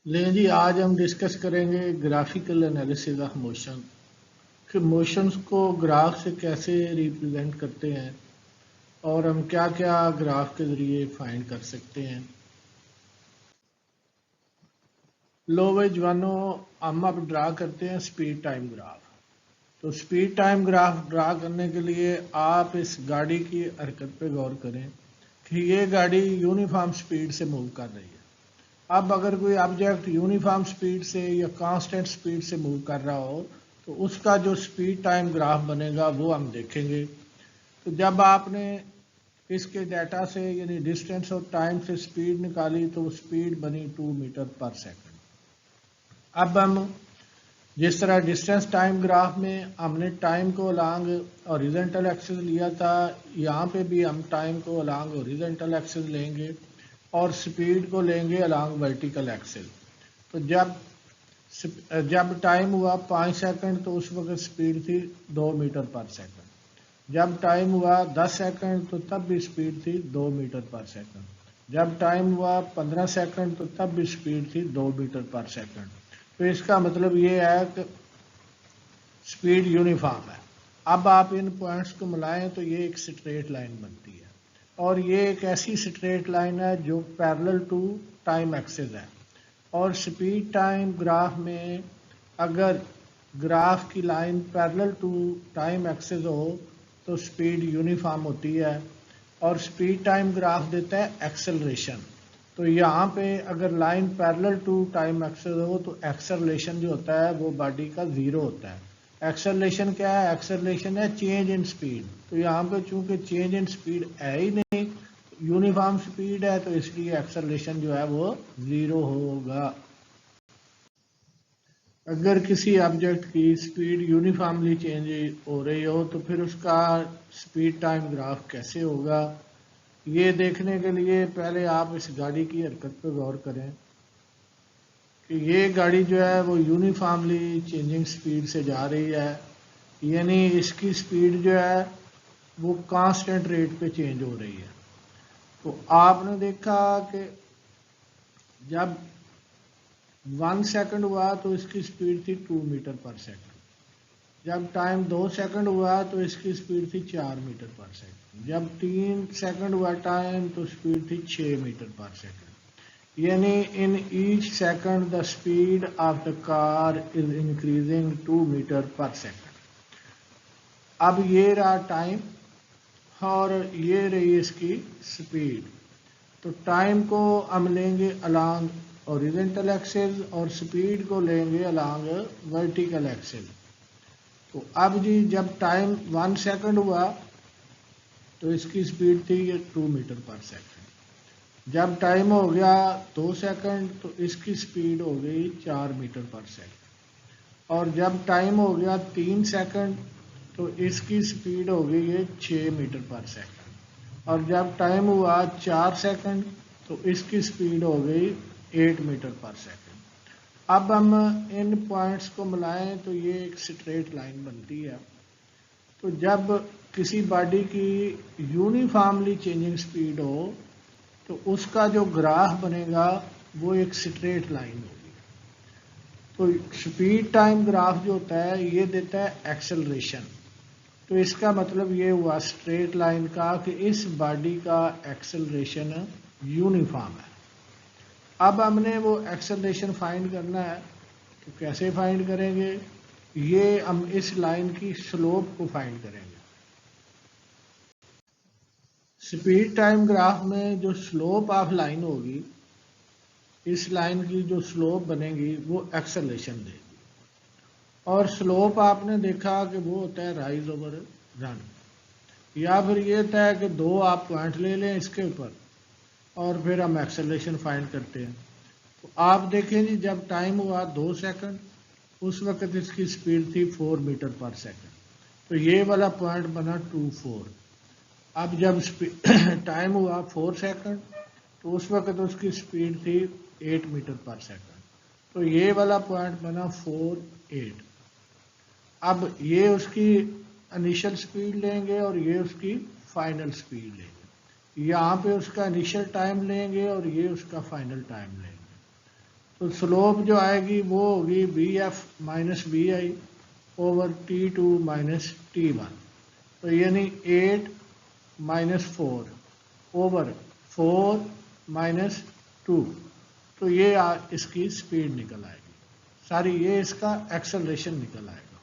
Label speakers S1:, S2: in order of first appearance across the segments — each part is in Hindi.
S1: लें जी, आज हम डिस्कस करेंगे ग्राफिकल एनालिसिस ऑफ मोशन कि मोशंस को ग्राफ से कैसे रिप्रेजेंट करते हैं और हम क्या क्या ग्राफ के ज़रिए फाइंड कर सकते हैं। लो भाई जवानों, हम अब ड्रा करते हैं स्पीड टाइम ग्राफ। तो स्पीड टाइम ग्राफ ड्रा करने के लिए आप इस गाड़ी की हरकत पे गौर करें कि ये गाड़ी यूनिफॉर्म स्पीड से मूव कर रही है। अब अगर कोई ऑब्जेक्ट यूनिफॉर्म स्पीड से या कांस्टेंट स्पीड से मूव कर रहा हो तो उसका जो स्पीड टाइम ग्राफ बनेगा वो हम देखेंगे। तो जब आपने इसके डाटा से यानी डिस्टेंस और टाइम से स्पीड निकाली तो स्पीड बनी 2 मीटर पर सेकंड। अब हम जिस तरह डिस्टेंस टाइम ग्राफ में हमने टाइम को अलोंग हॉरिजॉन्टल एक्सिस लिया था, यहाँ पे भी हम टाइम को अलोंग हॉरिजॉन्टल एक्सिस लेंगे और स्पीड को लेंगे अलोंग वर्टिकल एक्सिस। तो जब टाइम हुआ 5 सेकंड तो उस वक्त स्पीड थी 2 मीटर पर सेकंड। जब टाइम हुआ 10 सेकंड तो तब भी स्पीड थी 2 मीटर पर सेकंड। जब टाइम हुआ 15 सेकंड तो तब भी स्पीड थी 2 मीटर पर सेकंड। तो इसका मतलब ये है कि स्पीड यूनिफॉर्म है। अब आप इन पॉइंट्स को मिलाएं तो ये एक स्ट्रेट लाइन बनती है और ये एक ऐसी स्ट्रेट लाइन है जो पैरेलल टू टाइम एक्सिस है। और स्पीड टाइम ग्राफ में अगर ग्राफ की line parallel to time axis हो तो स्पीड यूनिफॉर्म होती है और स्पीड टाइम ग्राफ देता है एक्सेलरेशन। तो यहाँ पे अगर line parallel to time axis हो तो एक्सेलरेशन जो होता है वो बॉडी का ज़ीरो होता है। एक्सेलरेशन क्या है? एक्सेलरेशन है चेंज इन स्पीड। तो यहाँ पे चूंकि चेंज इन स्पीड है ही नहीं, यूनिफॉर्म स्पीड है, तो इसलिए एक्सेलरेशन जो है वो ज़ीरो होगा। अगर किसी ऑब्जेक्ट की स्पीड यूनिफॉर्मली चेंज हो रही हो तो फिर उसका स्पीड टाइम ग्राफ कैसे होगा, ये देखने के लिए पहले आप इस गाड़ी की हरकत पर गौर करें कि ये गाड़ी जो है वो यूनिफॉर्मली चेंजिंग स्पीड से जा रही है, यानी इसकी स्पीड जो है वो कांस्टेंट रेट पे चेंज हो रही है। तो आपने देखा कि जब 1 सेकंड हुआ तो इसकी स्पीड थी 2 मीटर पर सेकंड। जब टाइम 2 सेकंड हुआ तो इसकी स्पीड थी 4 मीटर पर सेकंड। जब 3 सेकंड हुआ टाइम तो स्पीड थी 6 मीटर पर सेकंड। यानी in each second the speed of the car is increasing 2 metre per second. अब ये रहा टाइम और ये रही इसकी स्पीड। तो टाइम को हम लेंगे अलोंग हॉरिजॉन्टल एक्सिस और स्पीड को लेंगे अलोंग वर्टिकल एक्सिस। तो अब जी जब टाइम 1 सेकंड हुआ तो इसकी स्पीड थी ये 2 मीटर पर सेकंड। जब टाइम हो गया 2 सेकंड तो इसकी स्पीड हो गई 4 मीटर पर सेकंड। और जब टाइम हो गया 3 सेकंड तो इसकी स्पीड हो गई है 6 मीटर पर सेकंड। और जब टाइम हुआ 4 सेकंड तो इसकी स्पीड हो गई 8 मीटर पर सेकंड। अब हम इन पॉइंट्स को मिलाएं तो ये एक स्ट्रेट लाइन बनती है। तो जब किसी बॉडी की यूनिफॉर्मली चेंजिंग स्पीड हो तो उसका जो ग्राफ बनेगा वो एक स्ट्रेट लाइन होगी। तो स्पीड टाइम ग्राफ जो होता है ये देता है एक्सेलरेशन। तो इसका मतलब ये हुआ स्ट्रेट लाइन का कि इस बॉडी का एक्सेलरेशन यूनिफॉर्म है। अब हमने वो एक्सेलरेशन फाइंड करना है। तो कैसे फाइंड करेंगे? ये हम इस लाइन की स्लोप को फाइंड करेंगे। स्पीड टाइम ग्राफ में जो स्लोप ऑफ लाइन होगी, इस लाइन की जो स्लोप बनेगी वो एक्सेलरेशन देगी। और स्लोप आपने देखा कि वो होता है राइज ओवर रन। या फिर ये होता है कि दो आप पॉइंट ले लें इसके ऊपर और फिर हम एक्सेलरेशन फाइंड करते हैं। तो आप देखें जी जब टाइम हुआ 2 सेकंड उस वक्त इसकी स्पीड थी 4 मीटर पर सेकंड। तो ये वाला पॉइंट बना 2 4। अब जब टाइम हुआ 4 सेकंड तो उस वक्त उसकी स्पीड थी 8 मीटर पर सेकंड। तो ये वाला पॉइंट बना 4 8। अब ये उसकी इनिशियल स्पीड लेंगे और ये उसकी फाइनल स्पीड लेंगे। यहाँ पे उसका इनिशियल टाइम लेंगे और ये उसका फाइनल टाइम लेंगे। तो स्लोप जो आएगी वो होगी B F minus B I over T2 minus T1। तो यानी 8 माइनस 4 ओवर 4 माइनस 2। तो ये इसकी स्पीड निकल आएगी सारी, ये इसका एक्सेलरेशन निकल आएगा।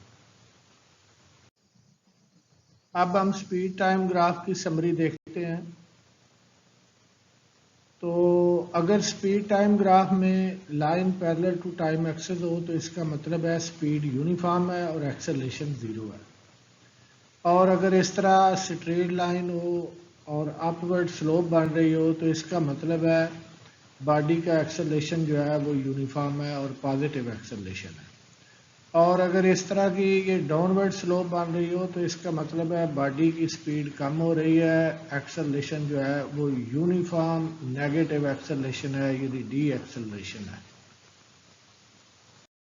S1: अब हम स्पीड टाइम ग्राफ की समरी देखते हैं। तो अगर स्पीड टाइम ग्राफ में line parallel to time axis हो तो इसका मतलब है स्पीड यूनिफॉर्म है और एक्सेलरेशन ज़ीरो है। और अगर इस तरह स्ट्रेट लाइन हो और अपवर्ड स्लोप बन रही हो तो इसका मतलब है बॉडी का एक्सेलरेशन जो है वो यूनिफॉर्म है और पॉजिटिव एक्सेलरेशन है। और अगर इस तरह की ये डाउनवर्ड स्लोप बन रही हो तो इसका मतलब है बॉडी की स्पीड कम हो रही है, एक्सेलरेशन जो है वो यूनिफॉर्म नेगेटिव एक्सेलरेशन है, यानी डी एक्सेलरेशन है।